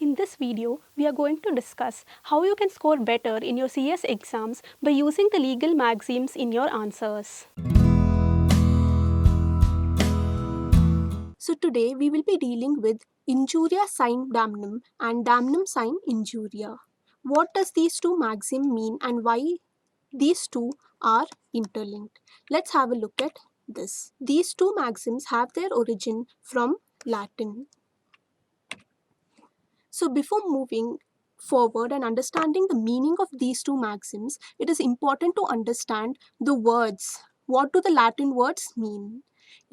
In this video, we are going to discuss how you can score better in your CS exams by using the legal maxims in your answers. So today we will be dealing with injuria sine damnum and damnum sine injuria. What does these two maxims mean and why these two are interlinked? Let's have a look at this. These two maxims have their origin from Latin. So before moving forward and understanding the meaning of these two maxims, it is important to understand the words. What do the Latin words mean?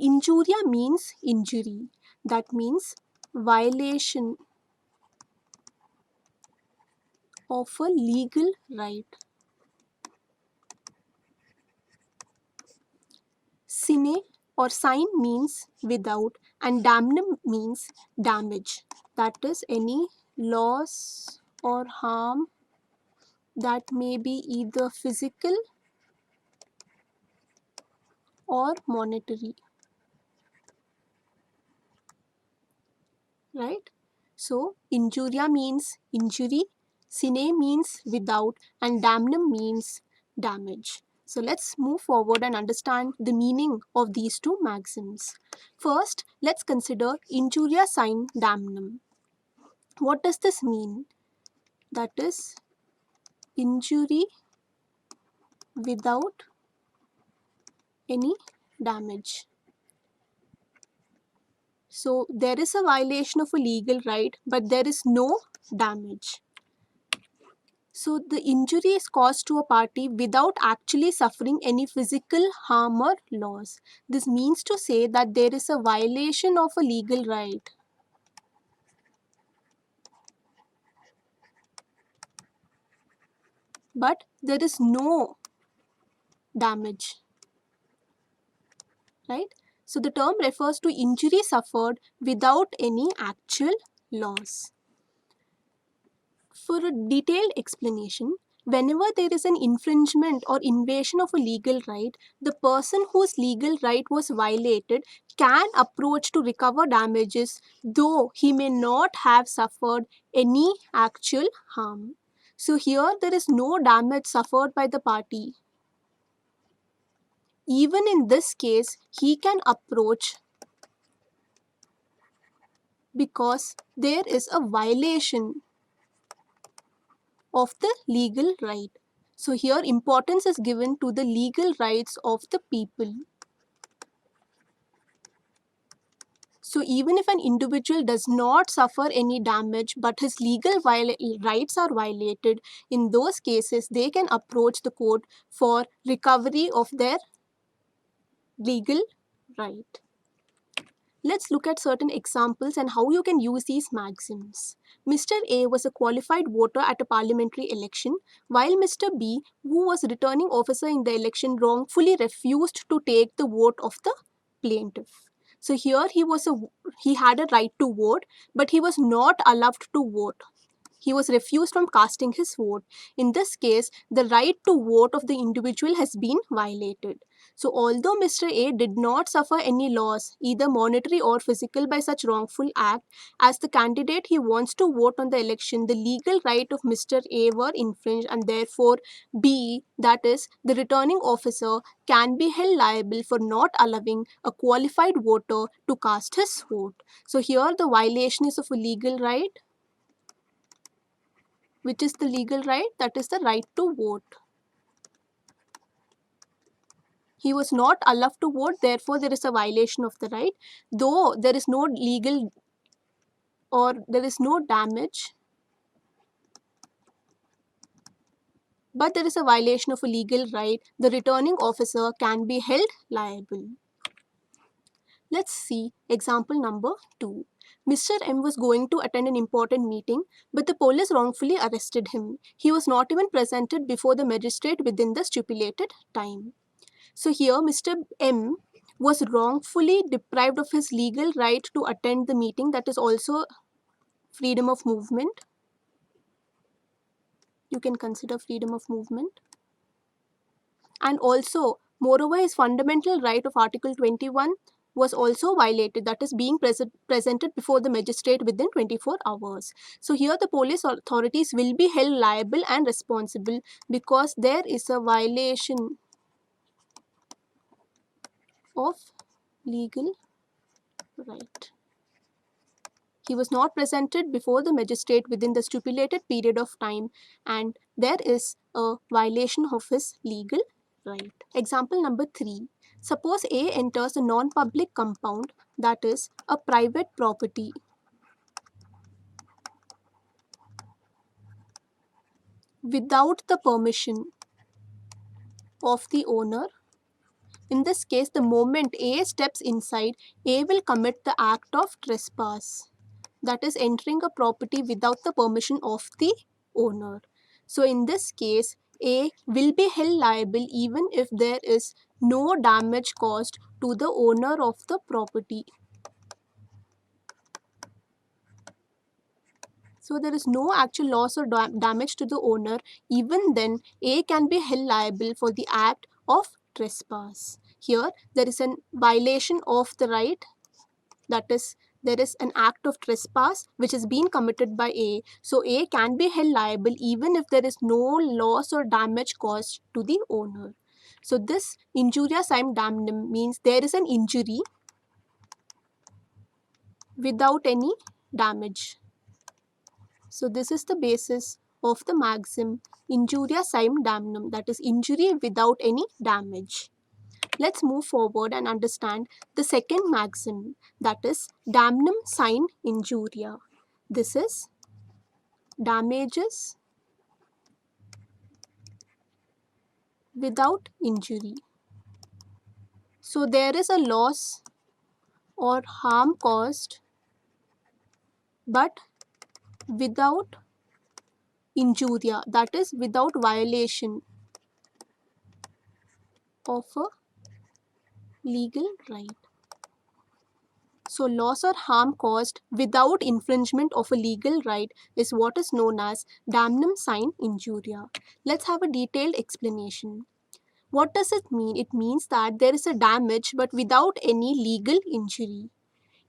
Injuria means injury. That means violation of a legal right. Sine or sine means without, and damnum means damage. That is any loss or harm that may be either physical or monetary, right? So injuria means injury, sine means without, and damnum means damage. So let's move forward and understand the meaning of these two maxims. First, let's consider injuria sine damnum. What does this mean? That is injury without any damage. So there is a violation of a legal right, but there is no damage. So the injury is caused to a party without actually suffering any physical harm or loss. This means to say that there is a violation of a legal right, but there is no damage, right? So the term refers to injury suffered without any actual loss. For a detailed explanation, whenever there is an infringement or invasion of a legal right, the person whose legal right was violated can approach to recover damages, though he may not have suffered any actual harm. So here there is no damage suffered by the party. Even in this case, he can approach because there is a violation of the legal right. So here importance is given to the legal rights of the people. So even if an individual does not suffer any damage but his legal rights are violated, in those cases they can approach the court for recovery of their legal right. Let's look at certain examples and how you can use these maxims. Mr. A was a qualified voter at a parliamentary election, while Mr. B, who was returning officer in the election, wrongfully refused to take the vote of the plaintiff. So here he had a right to vote, but he was not allowed to vote. He was refused from casting his vote. In this case, the right to vote of the individual has been violated. So although Mr. A did not suffer any loss, either monetary or physical, by such wrongful act, as the candidate he wants to vote on the election, the legal right of Mr. A were infringed, and therefore B, that is, the returning officer, can be held liable for not allowing a qualified voter to cast his vote. So here the violation is of a legal right. Which is the legal right? That is the right to vote. He was not allowed to vote, therefore there is a violation of the right. Though there is no legal or there is no damage, but there is a violation of a legal right, the returning officer can be held liable. Let's see example number 2. Mr. M was going to attend an important meeting, but the police wrongfully arrested him. He was not even presented before the magistrate within the stipulated time. So here Mr. M was wrongfully deprived of his legal right to attend the meeting. That is also freedom of movement. You can consider freedom of movement. And also, moreover, his fundamental right of Article 21 was also violated, that is being presented before the magistrate within 24 hours. So here the police authorities will be held liable and responsible because there is a violation of legal right. He was not presented before the magistrate within the stipulated period of time, and there is a violation of his legal right. Example number 3. Suppose A enters a non-public compound, that is a private property, without the permission of the owner. In this case, the moment A steps inside, A will commit the act of trespass, that is entering a property without the permission of the owner. So in this case, A will be held liable even if there is no damage caused to the owner of the property. So there is no actual loss or damage to the owner. Even then, A can be held liable for the act of trespass. Here, there is a violation of the right, that is, there is an act of trespass which is being committed by A. So A can be held liable even if there is no loss or damage caused to the owner. So this injuria sine damnum means there is an injury without any damage. So this is the basis of the maxim injuria sine damnum, that is injury without any damage. Let's move forward and understand the second maxim, that is damnum sine injuria. This is damages without injury. So there is a loss or harm caused, but without injuria, that is without violation of a legal right. So loss or harm caused without infringement of a legal right is what is known as damnum sine injuria. Let's have a detailed explanation. What does it mean? It means that there is a damage but without any legal injury.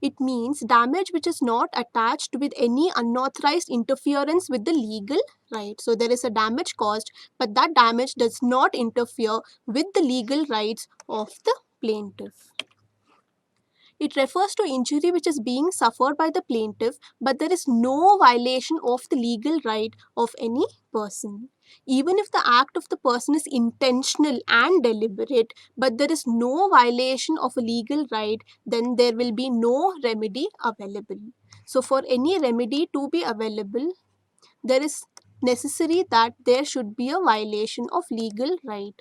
It means damage which is not attached with any unauthorized interference with the legal right. So there is a damage caused, but that damage does not interfere with the legal rights of the plaintiff. It refers to injury which is being suffered by the plaintiff, but there is no violation of the legal right of any person. Even if the act of the person is intentional and deliberate, but there is no violation of a legal right, then there will be no remedy available. So for any remedy to be available, there is necessary that there should be a violation of legal right.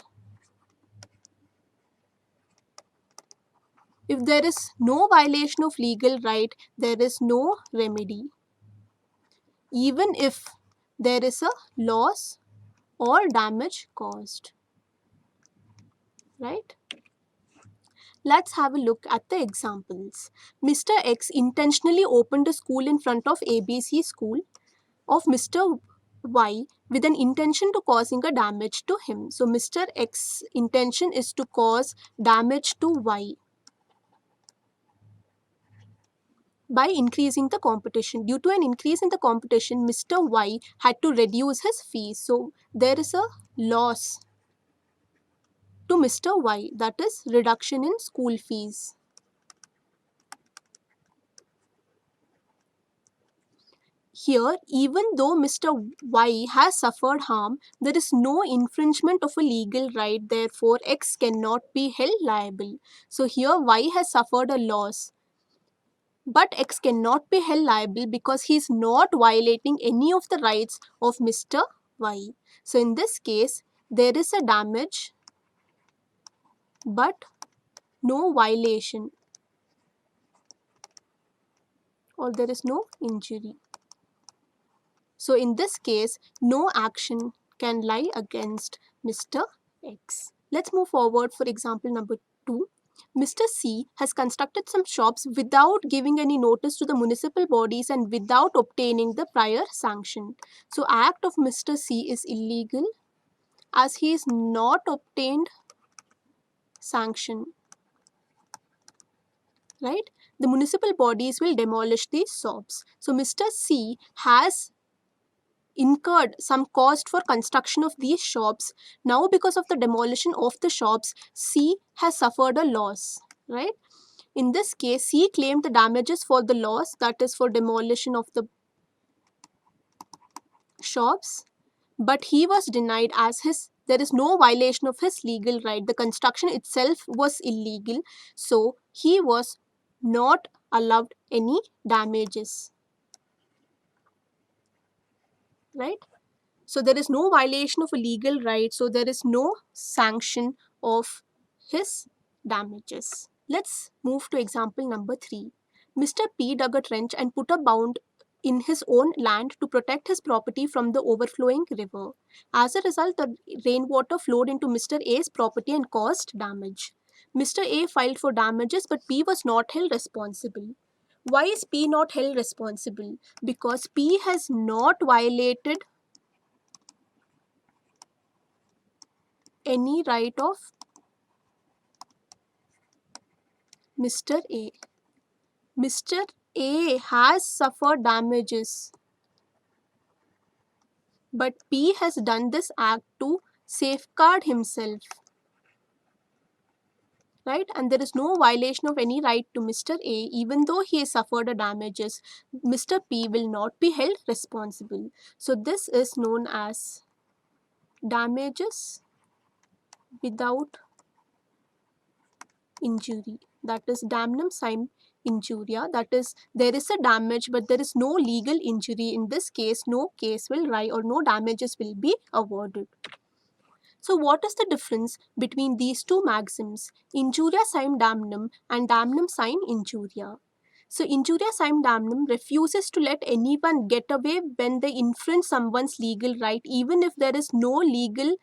If there is no violation of legal right, there is no remedy. Even if there is a loss or damage caused. Right? Let's have a look at the examples. Mr. X intentionally opened a school in front of ABC school of Mr. Y with an intention to causing a damage to him. So Mr. X's intention is to cause damage to Y by increasing the competition. Due to an increase in the competition, Mr. Y had to reduce his fees. So there is a loss to Mr. Y, that is reduction in school fees. Here, even though Mr. Y has suffered harm, there is no infringement of a legal right, therefore X cannot be held liable. So here Y has suffered a loss, but X cannot be held liable because he is not violating any of the rights of Mr. Y. So in this case, there is a damage, but no violation, or there is no injury. So in this case, no action can lie against Mr. X. Let's move forward for example number 2. Mr. C has constructed some shops without giving any notice to the municipal bodies and without obtaining the prior sanction. So act of Mr. C is illegal as he is not obtained sanction. right? The municipal bodies will demolish these shops. So Mr. C has incurred some cost for construction of these shops. Now, because of the demolition of the shops, C has suffered a loss, right? In this case, C claimed the damages for the loss, that is for demolition of the shops, but he was denied as there is no violation of his legal right. The construction itself was illegal, so he was not allowed any damages, right? So there is no violation of a legal right, so there is no sanction of his damages. Let's move to example number 3. Mr. P dug a trench and put a bound in his own land to protect his property from the overflowing river. As a result, the rainwater flowed into Mr. A's property and caused damage. Mr. A filed for damages, but P was not held responsible. Why is P not held responsible? Because P has not violated any right of Mr. A. Mr. A has suffered damages, but P has done this act to safeguard himself, right? And there is no violation of any right to Mr. A, even though he has suffered a damages. Mr. P will not be held responsible. So this is known as damages without injury, that is damnum sine injuria, that is there is a damage but there is no legal injury. In this case, no case will rise or no damages will be awarded. So what is the difference between these two maxims, injuria sine damnum and damnum sine injuria? So injuria sine damnum refuses to let anyone get away when they infringe someone's legal right, even if there is no legal,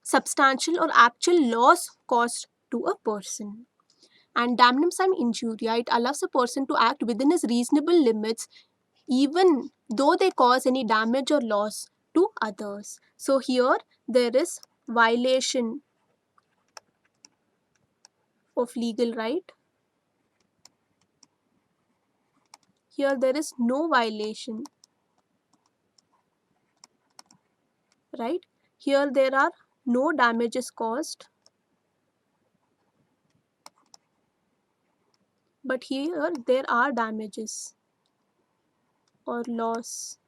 substantial or actual loss caused to a person. And damnum sine injuria, it allows a person to act within his reasonable limits even though they cause any damage or loss to others. So here there is violation of legal right. Here there is no violation, right? Here there are no damages caused, but here there are damages or loss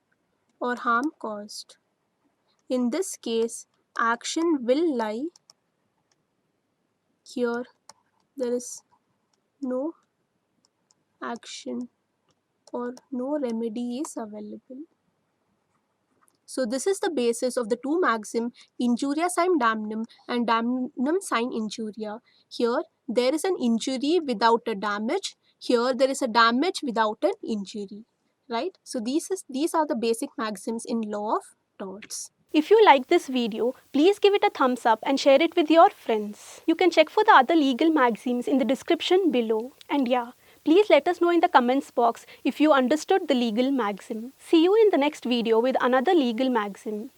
or harm caused. In this case, action will lie. Here there is no action or no remedy is available. So this is the basis of the two maxim, injuria sine damnum and damnum sine injuria. Here there is an injury without a damage. Here there is a damage without an injury, right? So these are the basic maxims in law of torts. If you like this video, please give it a thumbs up and share it with your friends. You can check for the other legal maxims in the description below. And yeah, please let us know in the comments box if you understood the legal maxim. See you in the next video with another legal maxim.